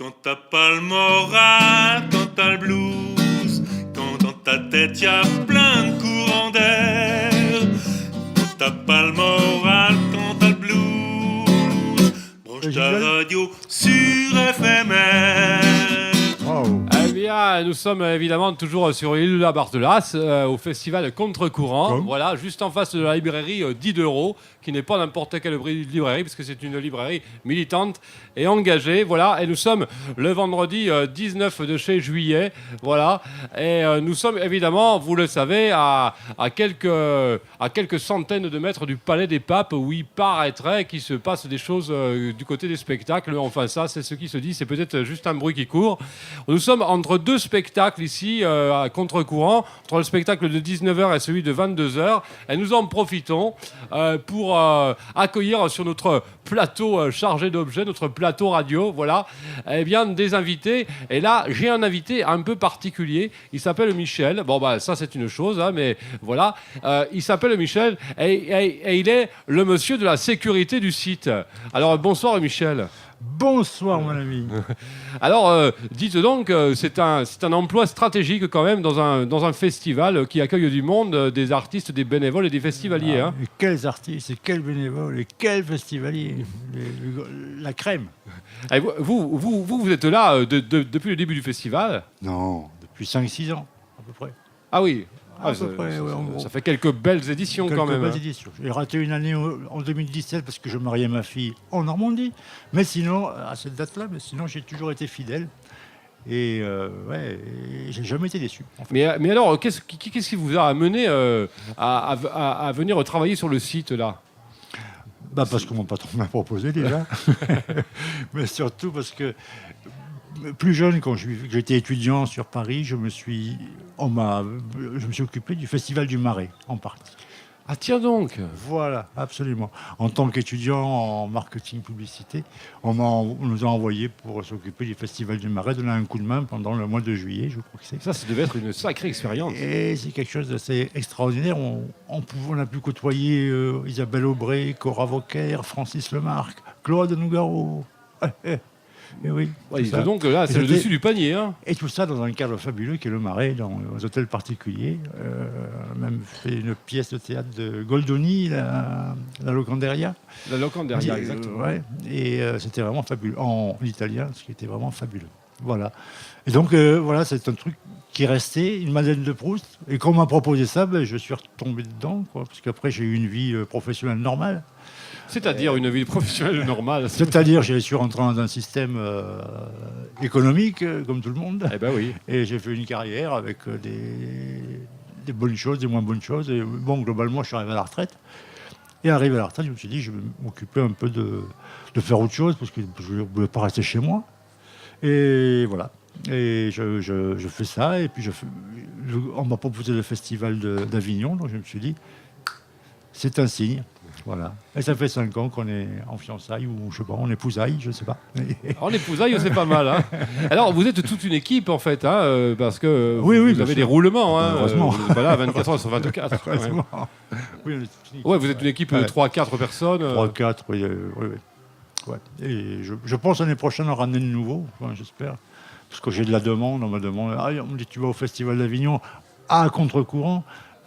Quand t'as pas le moral, quand t'as le blues, quand dans ta tête y a plein de courants d'air. Quand t'as pas le moral, quand t'as le blues, branche ta radio sur FMR. Wow. Eh bien, nous sommes évidemment toujours sur l'île de la Barthelas, au festival Contre-Courant. Voilà, juste en face de la librairie Diderot, qui n'est pas n'importe quelle librairie, parce que c'est une librairie militante et engagée. Voilà, et nous sommes le vendredi 19 de chez Juillet. Voilà, et nous sommes évidemment, vous le savez, à quelques centaines de mètres du Palais des Papes, où il paraîtrait qu'il se passe des choses du côté des spectacles. Enfin, ça, c'est ce qui se dit, c'est peut-être juste un bruit qui court. Nous sommes entre deux spectacles ici, à Contre-Courant, entre le spectacle de 19h et celui de 22h. Et nous en profitons pour accueillir sur notre plateau chargé d'objets, notre plateau radio, voilà, eh bien, des invités. Et là, j'ai un invité un peu particulier. Il s'appelle Michel. Bon, bah, ça, c'est une chose, hein, mais voilà. Il s'appelle Michel et il est le monsieur de la sécurité du site. Alors, bonsoir, Michel. Bonsoir mon ami. Alors, dites donc, c'est un emploi stratégique quand même dans un festival qui accueille du monde, des artistes, des bénévoles et des festivaliers. Hein. Et quels artistes, et quels bénévoles, et quels festivaliers. La crème. Et vous êtes là depuis le début du festival? Non, depuis 5-6 ans à peu près. Ah oui. Ça fait quelques belles éditions quand même. Belles éditions. J'ai raté une année en 2017 parce que je mariais ma fille en Normandie. Mais sinon, à cette date-là, j'ai toujours été fidèle. Et j'ai jamais été déçu. En fait. Mais alors, qu'est-ce qui vous a amené à venir travailler sur le site là? Parce que mon patron m'a proposé déjà. Mais surtout parce que plus jeune, quand j'étais étudiant sur Paris, je me suis occupé du Festival du Marais, en partie. Ah tiens donc. Voilà, absolument. En tant qu'étudiant en marketing publicité, on nous a envoyés pour s'occuper du Festival du Marais, donner un coup de main pendant le mois de juillet, je crois que c'est. Ça devait être une sacrée expérience. Et c'est quelque chose d'assez extraordinaire. On a pu côtoyer Isabelle Aubray, Cora Vauquer, Francis Lemarque, Claude Nougaro. Et oui, donc là, c'est le dessus du panier. Hein. Et tout ça dans un cadre fabuleux qui est le Marais, dans les hôtels particuliers. On a même fait une pièce de théâtre de Goldoni, la Locanderia. La Locanderia, exactement. Ouais, et c'était vraiment fabuleux, en italien, ce qui était vraiment fabuleux. Voilà. Et donc, voilà, c'est un truc qui est resté, une Madeleine de Proust. Et quand on m'a proposé ça, je suis retombé dedans, quoi, parce qu'après, j'ai eu une vie professionnelle normale. C'est-à-dire une vie professionnelle normale. C'est-à-dire, j'ai su rentrer dans un système économique, comme tout le monde. Eh ben oui. Et j'ai fait une carrière avec des bonnes choses, des moins bonnes choses. Et bon, globalement, je suis arrivé à la retraite. Et arrivé à la retraite, je me suis dit, je vais m'occuper un peu de faire autre chose, parce que je ne voulais pas rester chez moi. Et voilà. Et je fais ça. Et puis, on m'a proposé le festival d'Avignon. Donc, je me suis dit, c'est un signe. Voilà. Et ça fait 5 ans qu'on est en fiançailles ou je sais pas, en épousailles, je sais pas. En épousailles, c'est pas mal. Hein. Alors, vous êtes toute une équipe en fait, hein, parce que vous avez des roulements. Hein, heureusement. Voilà, 24 heures sur 24. Heureusement. Oui, vous êtes une équipe de 3-4 personnes. 3-4, oui. Ouais. Et je pense l'année prochaine en ramener de nouveau, j'espère. Parce que j'ai de la demande, on me demande, on me dit tu vas au Festival d'Avignon à Contre-Courant.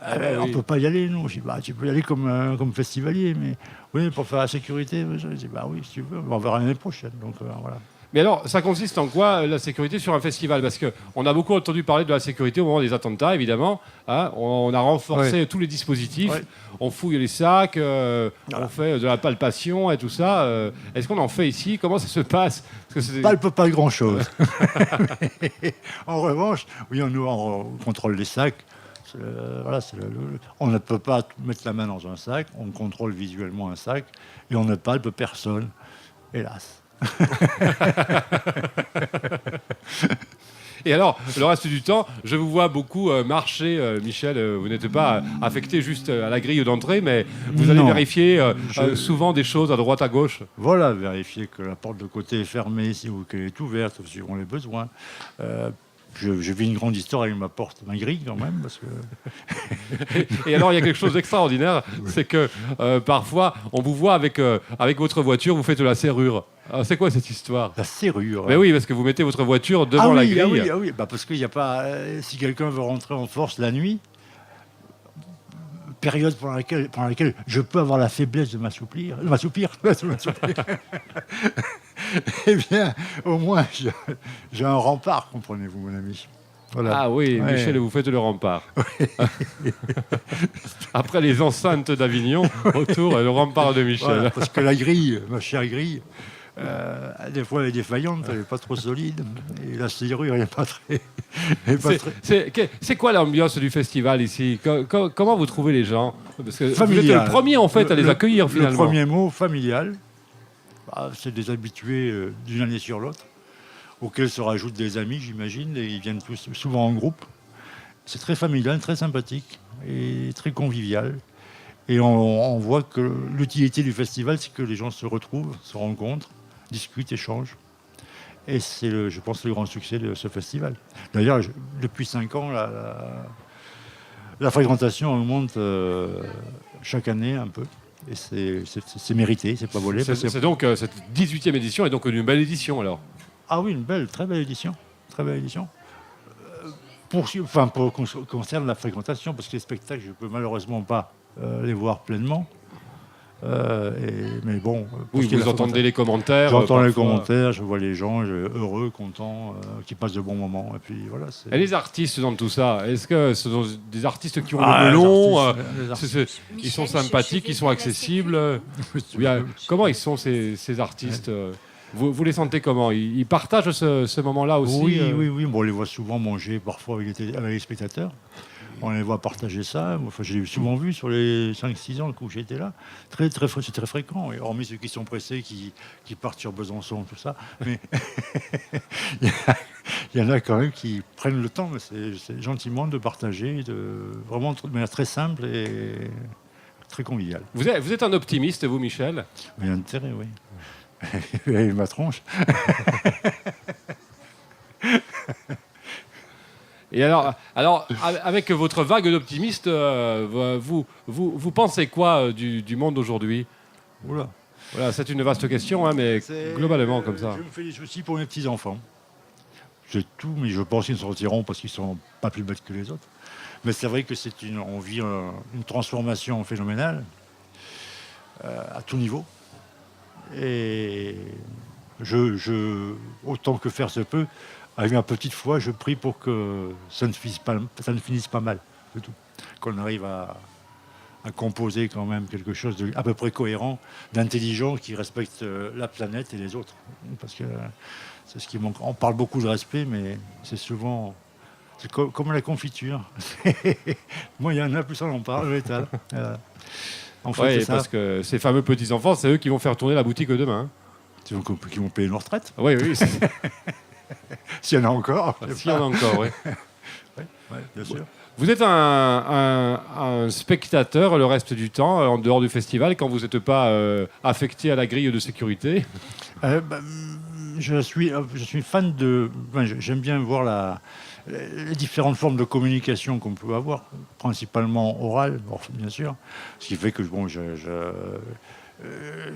On ne peut pas y aller, nous. Je dis, tu peux y aller comme festivalier, mais oui, pour faire la sécurité. Je dis, oui, si tu veux, on verra l'année prochaine. Donc, voilà. Mais alors, ça consiste en quoi, la sécurité sur un festival? Parce qu'on a beaucoup entendu parler de la sécurité au moment des attentats, évidemment. Hein. On a renforcé tous les dispositifs. Ouais. On fouille les sacs, on fait de la palpation et tout ça. Est-ce qu'on en fait ici? Comment ça se passe? Palpe pas grand-chose. En revanche, oui, on contrôle les sacs. On ne peut pas mettre la main dans un sac, on contrôle visuellement un sac et on ne palpe personne, hélas. Et alors, le reste du temps, je vous vois beaucoup marcher, Michel. Vous n'êtes pas affecté juste à la grille d'entrée, mais vous allez vérifier souvent des choses à droite, à gauche. Voilà, vérifier que la porte de côté est fermée ou qu'elle est ouverte, suivant les besoins. je vis une grande histoire avec ma grille quand même, parce que... Et alors, il y a quelque chose d'extraordinaire, c'est que parfois, on vous voit avec votre voiture, vous faites de la serrure. Alors, c'est quoi cette histoire? La serrure. Mais oui, parce que vous mettez votre voiture devant la grille. Ah oui. Bah, parce qu'il n'y a pas... si quelqu'un veut rentrer en force la nuit, période pendant laquelle je peux avoir la faiblesse de m'assoupir, eh bien, au moins, j'ai un rempart, comprenez-vous, mon ami. Voilà. Ah oui, Ouais. Michel, vous faites le rempart. Après les enceintes d'Avignon, autour, le rempart de Michel. Voilà, parce que la grille, ma chère grille, des fois elle est défaillante, elle n'est pas trop solide, et la serrure, elle n'est pas très... C'est quoi l'ambiance du festival ici? Comment vous trouvez les gens? Parce que vous êtes Familial. le premier en fait à les accueillir finalement. Le premier mot, familial. Bah, c'est des habitués d'une année sur l'autre, auxquels se rajoutent des amis, j'imagine, et ils viennent tous souvent en groupe. C'est très familial, très sympathique et très convivial. Et on voit que l'utilité du festival, c'est que les gens se retrouvent, se rencontrent, discutent, échangent. Et c'est, je pense, le grand succès de ce festival. D'ailleurs, depuis 5 ans, la fréquentation augmente chaque année un peu. Et c'est mérité, c'est pas volé. C'est donc cette 18e édition est donc une belle édition alors. Ah oui, très belle édition. Très belle édition. Pour ce qui concerne la fréquentation, parce que les spectacles, je ne peux malheureusement pas les voir pleinement. Mais bon... Oui, vous entendez les commentaires. J'entends les commentaires, je vois les gens heureux, contents, qui passent de bons moments. Et puis voilà. Et les artistes dans tout ça, est-ce que ce sont des artistes qui ont le melon ils sont sympathiques, ils sont accessibles Comment ils sont ces artistes vous les sentez comment? Ils partagent ce moment-là aussi? Oui. Bon, on les voit souvent manger parfois avec les spectateurs. On les voit partager ça. Enfin, je l'ai souvent vu sur les 5-6 ans où j'étais là. C'est très fréquent. Et hormis ceux qui sont pressés, qui partent sur Besançon, tout ça. Mais il y en a quand même qui prennent le temps, c'est gentiment de partager, vraiment de manière très simple et très conviviale. Vous êtes un optimiste, vous, Michel? Il y a intérêt, oui. Et ma tronche. Et alors, avec votre vague d'optimistes, vous pensez quoi du monde aujourd'hui? Oula. Voilà, c'est une vaste question, mais globalement comme ça. Je me fais des soucis pour mes petits-enfants. C'est tout, mais je pense qu'ils sortiront parce qu'ils ne sont pas plus bêtes que les autres. Mais c'est vrai que on vit une transformation phénoménale à tout niveau. Et autant que faire se peut, avec ma petite foi, je prie pour que ça ne finisse pas mal, c'est tout. Qu'on arrive à composer quand même quelque chose d'à peu près cohérent, d'intelligent, qui respecte la planète et les autres. Parce que c'est ce qui manque. On parle beaucoup de respect, mais c'est souvent... C'est comme la confiture. Moi, il y en a, plus on en parle, l'étal. En fait, oui, parce que ces fameux petits-enfants, c'est eux qui vont faire tourner la boutique demain. Qui vont payer leur retraite. Oui. S'il y en a encore. S'il y en a encore, oui. Oui, bien sûr. Vous êtes un spectateur le reste du temps, en dehors du festival, quand vous n'êtes pas affecté à la grille de sécurité? Je suis fan de... J'aime bien voir les différentes formes de communication qu'on peut avoir, principalement orale, bien sûr. Ce qui fait que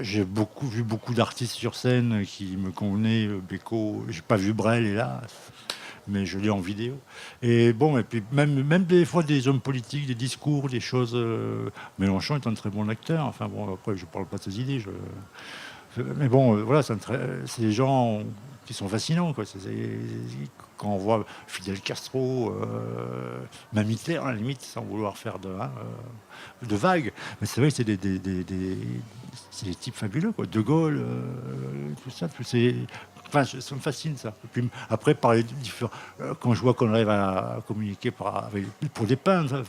j'ai vu beaucoup d'artistes sur scène qui me convenaient. Beko, j'ai pas vu Brel, hélas, mais je l'ai en vidéo. Et puis même des fois des hommes politiques, des discours, des choses. Mélenchon est un très bon acteur. Enfin bon, après je parle pas de ses idées. Mais bon, voilà, c'est des gens qui sont fascinants, quoi. Quand on voit Fidel Castro, même Hitler, à la limite, sans vouloir faire de vagues. Mais c'est vrai que c'est c'est des types fabuleux, quoi. De Gaulle, tout ça, enfin, ça me fascine, ça. Et puis, après, quand je vois qu'on arrive à communiquer pour des peintres,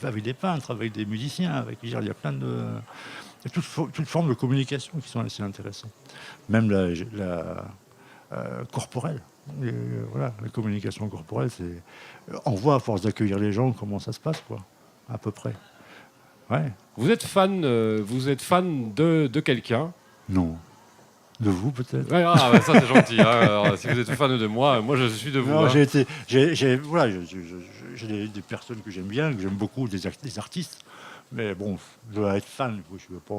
avec des musiciens, il y a plein de... Toutes formes de communication qui sont assez intéressantes. Même la corporelle. Voilà, la communication corporelle, on voit à force d'accueillir les gens comment ça se passe, quoi, à peu près. Ouais. Vous êtes fan de quelqu'un? Non. De vous, peut-être. Ouais, ah, bah, ça c'est gentil. Hein. Alors, si vous êtes fan de moi, moi je suis de vous. Non, Hein. voilà, j'ai des personnes que j'aime bien, que j'aime beaucoup, des artistes. Mais bon, je dois être fan. Je veux pas,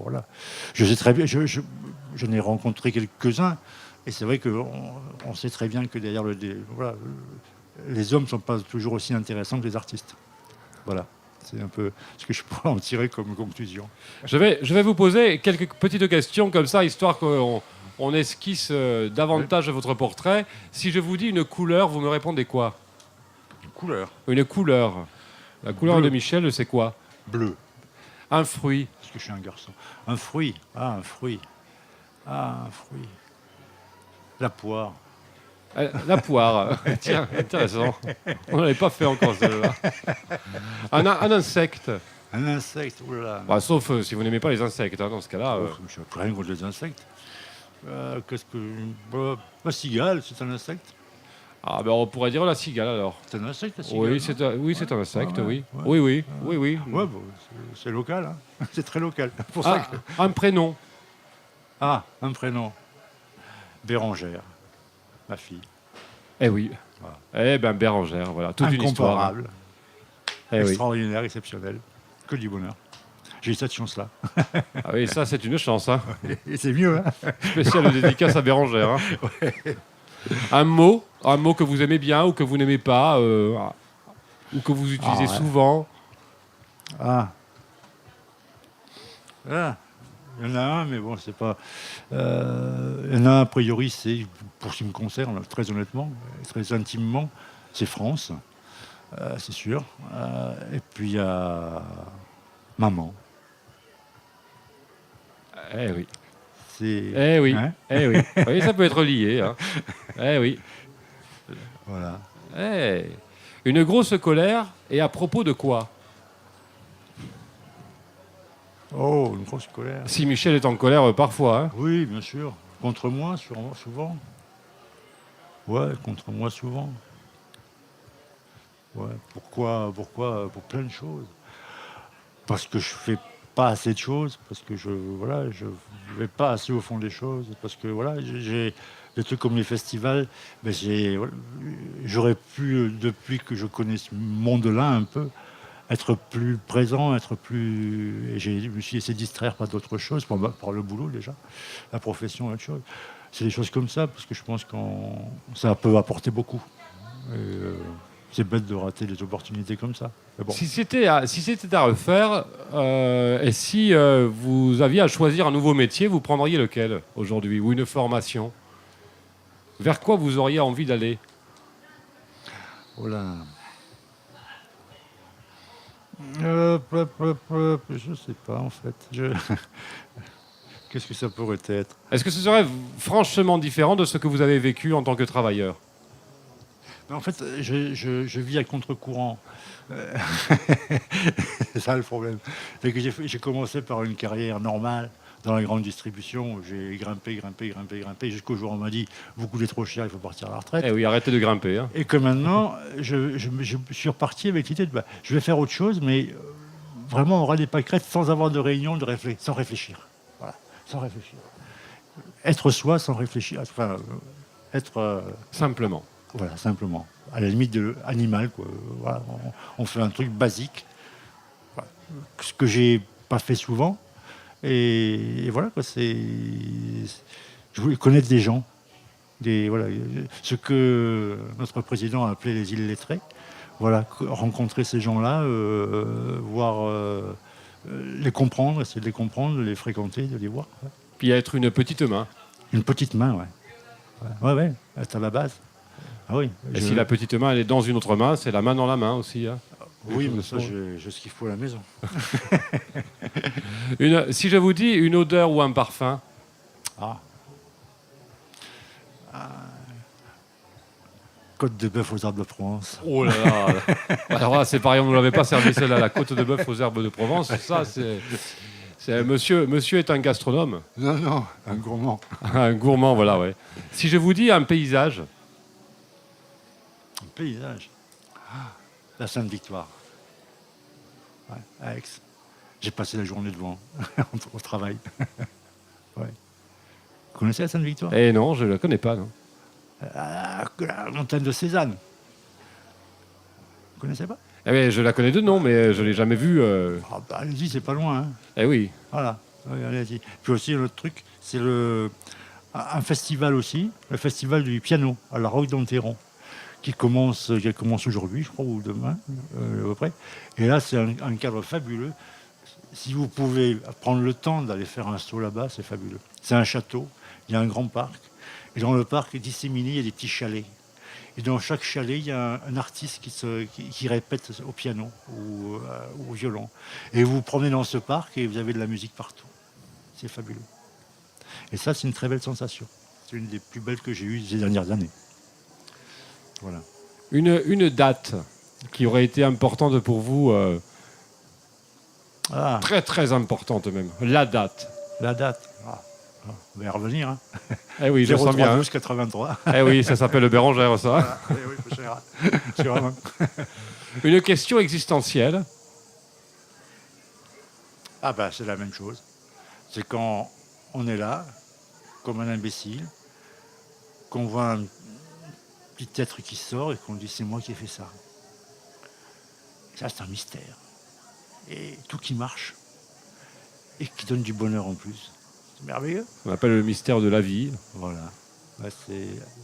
voilà. Je sais très bien. Je n'ai rencontré quelques-uns, et c'est vrai on sait très bien que derrière voilà, les hommes ne sont pas toujours aussi intéressants que les artistes. Voilà. C'est un peu ce que je pourrais en tirer comme conclusion. Je vais vous poser quelques petites questions comme ça, histoire qu'on esquisse davantage votre portrait. Si je vous dis une couleur, vous me répondez quoi? Une couleur. Une couleur. La couleur Bleu. de Michel, c'est quoi? Bleu. Un fruit. Parce que je suis un garçon. Un fruit. Ah, un fruit. Ah, un fruit. La poire. La poire. Tiens, intéressant. On n'avait pas fait encore celle-là. Un insecte. Un insecte. Oh là là. Bah, sauf si vous n'aimez pas les insectes. Hein, dans ce cas-là. Je n'ai rien contre les insectes. Qu'est-ce que. La cigale, c'est un insecte. Ah ben on pourrait dire la cigale alors. C'est un insecte, la cigale. Oui, c'est un insecte, oui. Ouais. Oui. Ouais, bon, c'est local, hein. C'est très local. Pour Ah, ça que... un prénom. Ah, un prénom. Bérangère, ma fille. Eh oui. Voilà. Eh ben Bérangère, voilà, toute une histoire. Incomparable, Eh oui. extraordinaire, exceptionnel. Que du bonheur. J'ai eu cette chance-là. Ah oui, ça c'est une chance. Hein. Et c'est mieux, hein. Spéciale dédicace à Bérangère. Hein. Un mot que vous aimez bien ou que vous n'aimez pas, ou que vous utilisez souvent. Ah. Ah. Il y en a un, mais bon, c'est pas. Il y en a un, a priori, c'est, pour ce qui me concerne, très honnêtement, très intimement, c'est France, c'est sûr. Et puis il y a maman. Eh oui. C'est... Oui. Hein, Eh oui. Oui, ça peut être lié. Hein. Eh oui. voilà. Eh. Une grosse colère, et à propos de quoi? Oh, une grosse colère. Si Michel est en colère parfois. Hein. Oui, bien sûr. Contre moi, souvent. Ouais, contre moi, souvent. Ouais. Pourquoi? Pour plein de choses. Parce que je fais pas assez de choses, parce que je vais pas assez au fond des choses, parce que voilà, j'ai des trucs comme les festivals, ben j'aurais pu, depuis que je connais ce monde-là un peu, être plus présent, et je me suis laissé distraire par d'autres choses, par le boulot déjà, la profession, autre chose. C'est des choses comme ça, parce que je pense que ça peut apporter beaucoup. C'est bête de rater des opportunités comme ça. Mais bon. Si c'était à refaire, et si vous aviez à choisir un nouveau métier, vous prendriez lequel aujourd'hui? Ou une formation? Vers quoi vous auriez envie d'aller? Oh là. Je sais pas en fait. Qu'est-ce que ça pourrait être? Est-ce que ce serait franchement différent de ce que vous avez vécu en tant que travailleur? En fait, je vis à contre-courant. C'est ça le problème. C'est que j'ai commencé par une carrière normale dans la grande distribution. J'ai grimpé jusqu'au jour où on m'a dit vous coûtez trop cher, il faut partir à la retraite. Eh oui, arrêtez de grimper. Hein. Et que maintenant, je suis reparti avec l'idée de je vais faire autre chose, mais vraiment on aura des pâquerettes sans avoir de réunion, sans réfléchir. Voilà, sans réfléchir. Être soi sans réfléchir. Enfin, être. Simplement. Voilà, simplement. À la limite de animal, quoi. Voilà, on fait un truc basique. Voilà. Ce que j'ai pas fait souvent. Et voilà, quoi. Je voulais connaître des gens. Voilà, ce que notre président a appelé les illettrés. Voilà, rencontrer ces gens-là, voir, les comprendre, essayer de les comprendre, de les fréquenter, de les voir. Ouais. Puis être une petite main. Une petite main, ouais. Ouais, c'est à la base. Ah oui. Et si la petite main elle est dans une autre main, c'est la main dans la main aussi. Hein. Oui, mais ça, j'ai ce qu'il faut à la maison. Si je vous dis une odeur ou un parfum. Côte de bœuf aux herbes de Provence. Oh là là. Alors là, c'est pareil, on ne l'avait pas servi celle-là, la côte de bœuf aux herbes de Provence. Ça, c'est monsieur est un gastronome. Non, un gourmand. Un gourmand, voilà, ouais. Si je vous dis un paysage. Un paysage. La Sainte-Victoire. Ouais, à Aix. J'ai passé la journée devant, au travail. Ouais. Vous connaissez la Sainte-Victoire? Eh non, je ne la connais pas, non. La montagne de Cézanne. Vous connaissez pas? Eh bien, je la connais de nom, mais je ne l'ai jamais vue. Ah, bah, allez-y, c'est pas loin. Hein. Eh oui. Voilà, oui, allez-y. Puis aussi, un autre truc, c'est un festival aussi, le festival du piano à la Roque d'Enterron, qui commence aujourd'hui, je crois, ou demain, à peu près. Et là, c'est un cadre fabuleux. Si vous pouvez prendre le temps d'aller faire un saut là-bas, c'est fabuleux. C'est un château, il y a un grand parc. Et dans le parc est disséminé, il y a des petits chalets. Et dans chaque chalet, il y a un artiste qui répète au piano ou au violon. Et vous vous promenez dans ce parc et vous avez de la musique partout. C'est fabuleux. Et ça, c'est une très belle sensation. C'est une des plus belles que j'ai eues ces dernières années. Voilà. Une date qui aurait été importante pour vous, très très importante même. La date. La date. On va y revenir. Hein. Eh oui, je sens bien. 12 83. Eh oui, ça s'appelle le Bérengère, ça. Voilà. Eh oui, sûrement. Une question existentielle. Ah ben, c'est la même chose. C'est quand on est là, comme un imbécile, qu'on voit un petit être qui sort et qu'on dit c'est moi qui ai fait ça. Ça, c'est un mystère. Et tout qui marche et qui donne du bonheur en plus. C'est merveilleux. On appelle le mystère de la vie. Voilà. Ben,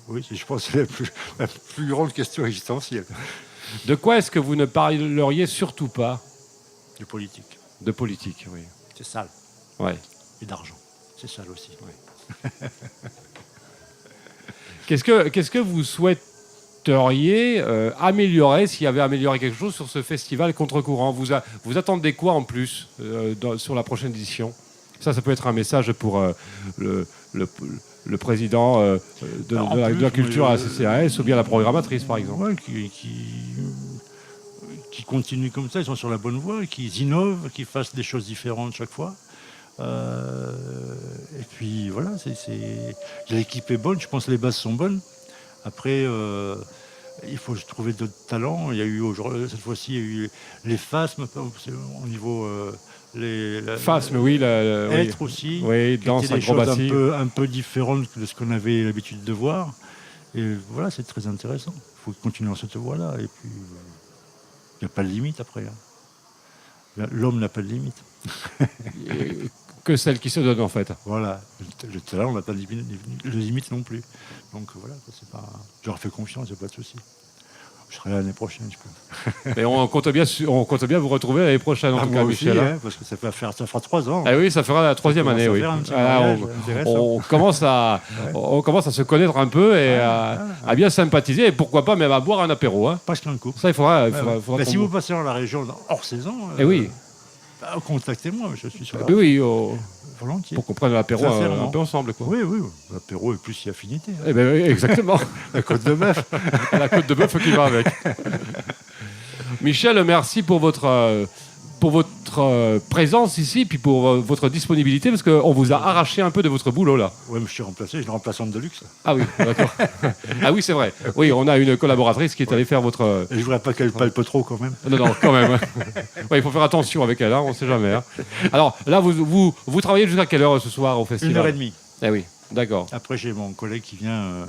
je pense que c'est la plus grande question existentielle. De quoi est-ce que vous ne parleriez surtout pas? De politique. De politique, oui. C'est sale. Ouais. Et d'argent. C'est sale aussi. Oui. Qu'est-ce que vous souhaiteriez améliorer, s'il y avait amélioré quelque chose sur ce festival Contre-Courant? Vous attendez quoi en plus sur la prochaine édition? Ça peut être un message pour le président de la culture à la CCAS ou bien la programmatrice, par exemple. Ouais, qui continuent comme ça, ils sont sur la bonne voie, qu'ils innovent, qu'ils fassent des choses différentes chaque fois. Et puis voilà, l'équipe est bonne, je pense que les bases sont bonnes. Après, il faut trouver d'autres talents. Il y a eu cette fois-ci, il y a eu les FASM au niveau FASM, oui, être oui. aussi. Oui, danse, acrobatie. Un peu différentes de ce qu'on avait l'habitude de voir. Et voilà, c'est très intéressant. Il faut continuer dans cette voie-là. Et puis, il n'y a pas de limite après. Hein. L'homme n'a pas de limite. Que celle qui se donne, en fait. Voilà. Le talent, on n'a pas de limite non plus. Donc voilà, je leur fais confiance, il n'y a pas de souci. Je serai là l'année prochaine, je pense. Mais on compte bien vous retrouver l'année prochaine, en tout cas, aussi, Michel. Hein, parce que ça fera 3 ans. Ah oui, ça fera la 3e année, oui. On commence à se connaître un peu et à bien sympathiser, et pourquoi pas même à boire un apéro. Hein. Pas qu'un coup. Ça, il faudra si vous passez dans la région hors saison, oui. Contactez-moi, je suis sur la oui, volontiers. Pour qu'on prenne l'apéro un peu ensemble. Quoi. Oui, l'apéro et plus si affinité. Hein. Eh ben, exactement. La côte de bœuf. La côte de bœuf qui va avec. Michel, merci pour votre présence ici, puis pour votre disponibilité, parce qu'on vous a arraché un peu de votre boulot là. Oui, mais je suis une remplaçante de luxe. Ah oui, d'accord. Ah oui, c'est vrai. Oui, on a une collaboratrice qui est allée faire votre... Et je voudrais pas qu'elle palpe trop quand même. Non, quand même. Ouais, il faut faire attention avec elle, hein, on ne sait jamais. Hein. Alors là, vous travaillez jusqu'à quelle heure ce soir au festival? 1h30. Eh oui, d'accord. Après, j'ai mon collègue qui vient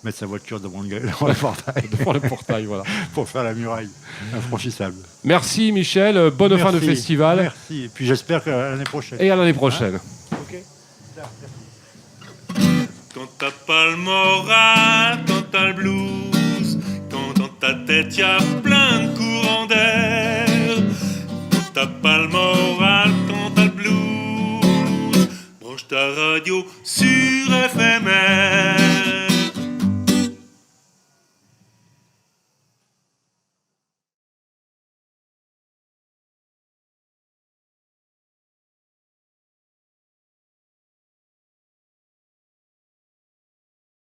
mettre sa voiture devant le portail. Devant le portail, voilà. Pour faire la muraille infranchissable. Merci Michel, bonne fin de festival. Merci, et puis j'espère qu'à l'année prochaine. Et à l'année prochaine. Hein? Ok. Quand t'as pas le moral, quand t'as le blues, quand dans ta tête y a plein de courants d'air, quand t'as pas le moral, quand t'as le blues, branche ta radio sur FMR.